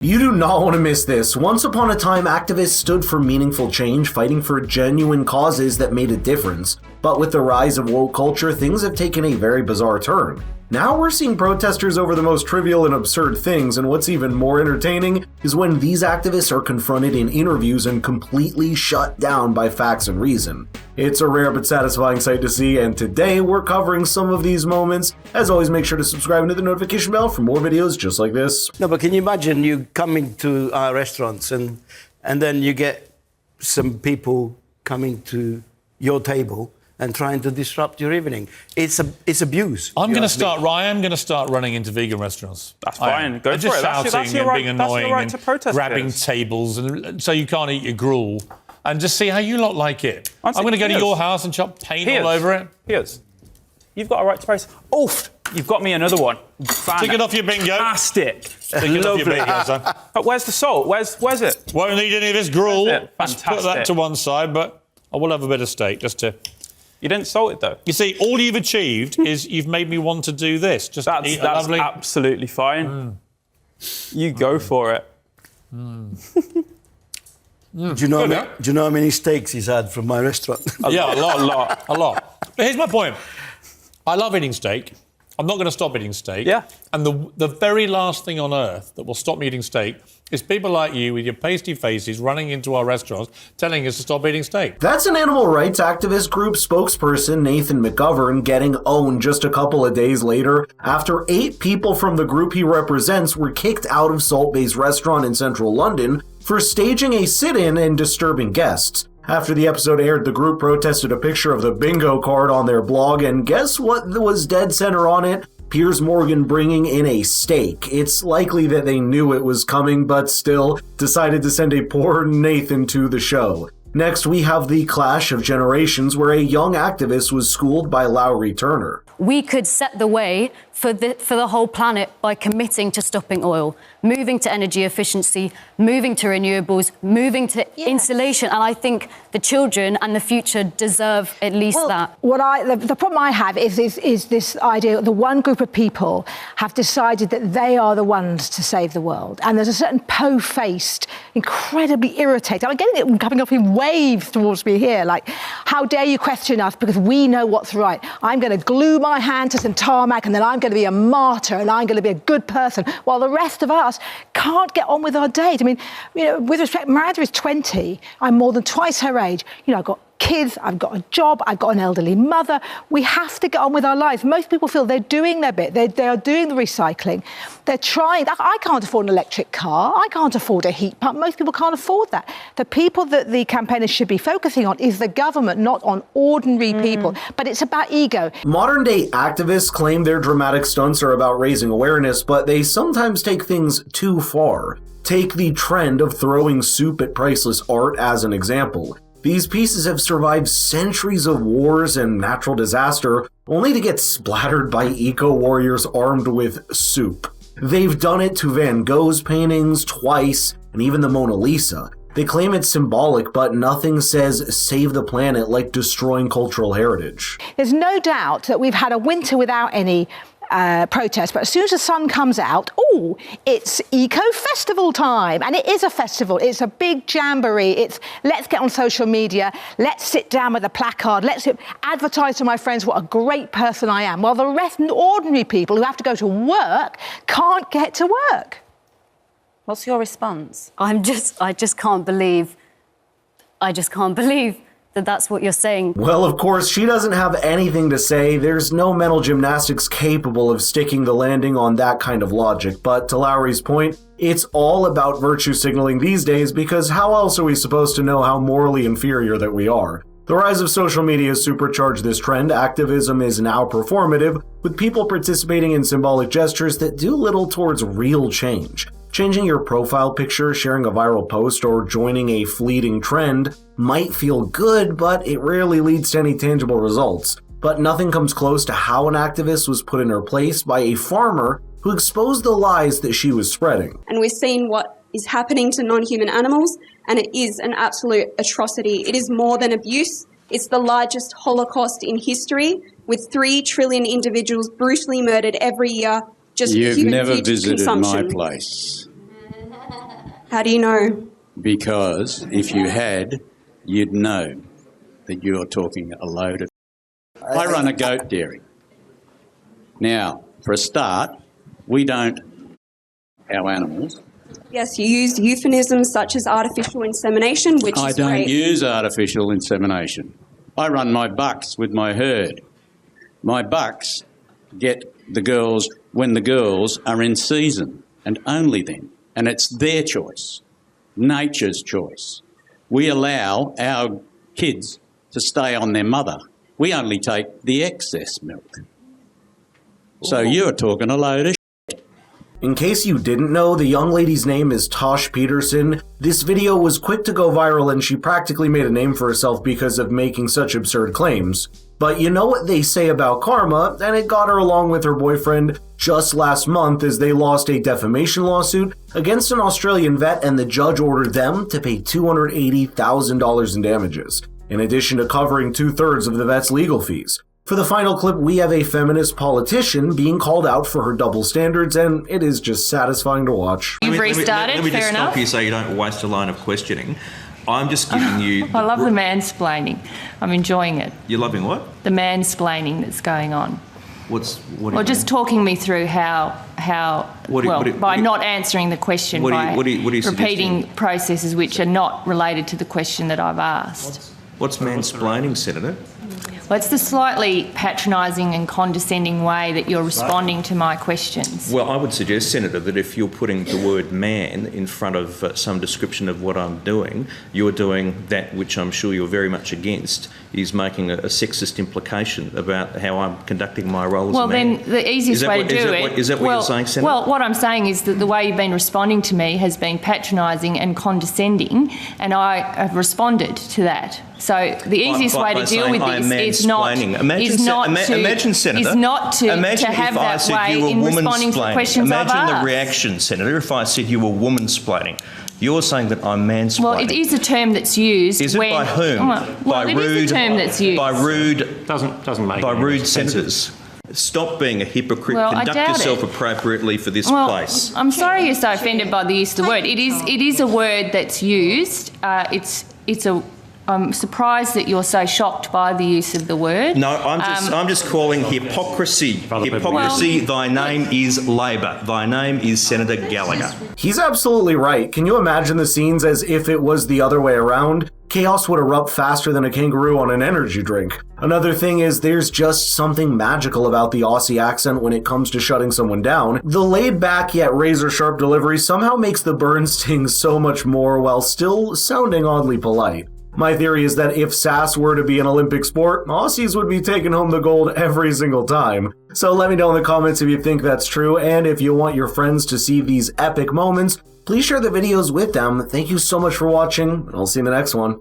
You do not want to miss this. Once upon a time, activists stood for meaningful change, fighting for genuine causes that made a difference. But with the rise of woke culture, things have taken a very bizarre turn. Now we're seeing protesters over the most trivial and absurd things, and what's even more entertaining is when these activists are confronted in interviews and completely shut down by facts and reason. It's a rare but satisfying sight to see, and today we're covering some of these moments. As always, make sure to subscribe and hit the notification bell for more videos just like this. No, but can you imagine you coming to our restaurants and then you get some people coming to your table and trying to disrupt your evening? It's abuse. I'm going to start running into vegan restaurants. That's fine. Go for just it. shouting and being annoying right to protest, grabbing Piers. tables and so you can't eat your gruel and just see how you lot like it. I'm going to go to your house and chop paint all over it. Piers, you've got a right to protest. Oof! You've got me another one. Stick it off your bingo. Fantastic. Stick it off your bingo, son. But where's the salt? Where's it? Won't need any of this gruel. Fantastic. Let's put that to one side, but I will have a bit of steak just to... You didn't salt it, though. You see, all you've achieved is you've made me want to do this. Just eat a that's lovely... absolutely fine. You go for it. Do you know how many steaks he's had from my restaurant? A lot. But here's my point. I love eating steak. I'm not going to stop eating steak. Yeah. And the very last thing on earth that will stop me eating steak is people like you with your pasty faces running into our restaurants telling us to stop eating steak. That's an animal rights activist group spokesperson Nathan McGovern getting owned just a couple of days later after 8 people from the group he represents were kicked out of Salt Bay's restaurant in central London for staging a sit-in and disturbing guests. After the episode aired, the group protested a picture of the bingo card on their blog, and guess what was dead center on it? Piers Morgan bringing in a steak. It's likely that they knew it was coming, but still decided to send a poor Nathan to the show. Next, we have the clash of generations where a young activist was schooled by Lowry Turner. We could set the way for the whole planet by committing to stopping oil, moving to energy efficiency, moving to renewables, moving to insulation. And I think the children and the future deserve at least that. The problem I have is this idea that the one group of people have decided that they are the ones to save the world. And there's a certain po-faced, incredibly irritating, I'm getting it coming up in waves towards me here, like, how dare you question us because we know what's right. I'm going to glue my hand to some tarmac and then I'm going to be a martyr and I'm going to be a good person, while the rest of us can't get on with our days. I mean, with respect, Miranda is 20. I'm more than twice her age. I've got kids, I've got a job, I've got an elderly mother. We have to get on with our lives. Most people feel they're doing their bit. They are doing the recycling. They're trying. I can't afford an electric car. I can't afford a heat pump. Most people can't afford that. The people that the campaigners should be focusing on is the government, not on ordinary people. But it's about ego. Modern-day activists claim their dramatic stunts are about raising awareness, but they sometimes take things too far. Take the trend of throwing soup at priceless art as an example. These pieces have survived centuries of wars and natural disaster, only to get splattered by eco-warriors armed with soup. They've done it to Van Gogh's paintings twice, and even the Mona Lisa. They claim it's symbolic, but nothing says save the planet like destroying cultural heritage. There's no doubt that we've had a winter without any protest, but as soon as the sun comes out, it's eco-festival time. And it is a festival. It's a big jamboree. It's let's get on social media, let's sit down with a placard, let's advertise to my friends what a great person I am, while the rest, ordinary people who have to go to work, can't get to work. What's your response? I just can't believe that that's what you're saying. Well, of course, she doesn't have anything to say. There's no mental gymnastics capable of sticking the landing on that kind of logic. But to Lowry's point, it's all about virtue signaling these days, because how else are we supposed to know how morally inferior that we are? The rise of social media has supercharged this trend. Activism is now performative, with people participating in symbolic gestures that do little towards real change. Changing your profile picture, sharing a viral post, or joining a fleeting trend might feel good, but it rarely leads to any tangible results. But nothing comes close to how an activist was put in her place by a farmer who exposed the lies that she was spreading. And we're seeing what is happening to non-human animals, and it is an absolute atrocity. It is more than abuse. It's the largest Holocaust in history, with 3 trillion individuals brutally murdered every year just for human food consumption. You've never visited my place. How do you know? Because if you had, you'd know that you're talking a load of... I run a goat dairy. Now, for a start, we don't... our animals... Yes, you used euphemisms such as artificial insemination, which is I don't great. use artificial insemination. I run my bucks with my herd. My bucks get the girls when the girls are in season, and only then. And it's their choice, nature's choice. We allow our kids to stay on their mother. We only take the excess milk. So you're talking a load of... In case you didn't know, the young lady's name is Tosh Peterson. This video was quick to go viral and she practically made a name for herself because of making such absurd claims. But you know what they say about karma, and it got her along with her boyfriend just last month as they lost a defamation lawsuit against an Australian vet, and the judge ordered them to pay $280,000 in damages, in addition to covering 2/3 of the vet's legal fees. For the final clip, we have a feminist politician being called out for her double standards, and it is just satisfying to watch. You've restarted, let me just stop you so you don't waste a line of questioning. I'm just giving you... I love the mansplaining. I'm enjoying it. You're loving what? The mansplaining that's going on. What do Or you just mean? talking me through by not answering the question, by repeating processes which are not related to the question that I've asked. What's mansplaining, Senator? Well, it's the slightly patronising and condescending way that you're responding to my questions. Well, I would suggest, Senator, that if you're putting the word man in front of some description of what I'm doing, you're doing that which I'm sure you're very much against, is making a sexist implication about how I'm conducting my role as a man. Well, then the easiest way to do it... Is that what you're saying, Senator? Well, what I'm saying is that the way you've been responding to me has been patronising and condescending, and I have responded to that. So the easiest way to deal with this is not to have that way in responding to questions I've asked. Imagine the reaction, Senator, if I said you were woman-splaining. You're saying that I'm mansplaining. Well, it is a term that's used. Is it by whom? Well, it is a term that's used. By rude... Doesn't make by any rude sense. senators. Stop being a hypocrite. Well, I Conduct doubt yourself it. appropriately for this place. I'm sorry you're so offended by the use of the word. It is a word that's used. I'm surprised that you're so shocked by the use of the word. No, I'm just calling hypocrisy. Hypocrisy. Thy name is Labor. Thy name is Senator Gallagher. He's absolutely right. Can you imagine the scenes as if it was the other way around? Chaos would erupt faster than a kangaroo on an energy drink. Another thing is there's just something magical about the Aussie accent when it comes to shutting someone down. The laid-back yet razor-sharp delivery somehow makes the burn sting so much more while still sounding oddly polite. My theory is that if sass were to be an Olympic sport, Aussies would be taking home the gold every single time. So let me know in the comments if you think that's true, and if you want your friends to see these epic moments, please share the videos with them. Thank you so much for watching, and I'll see you in the next one.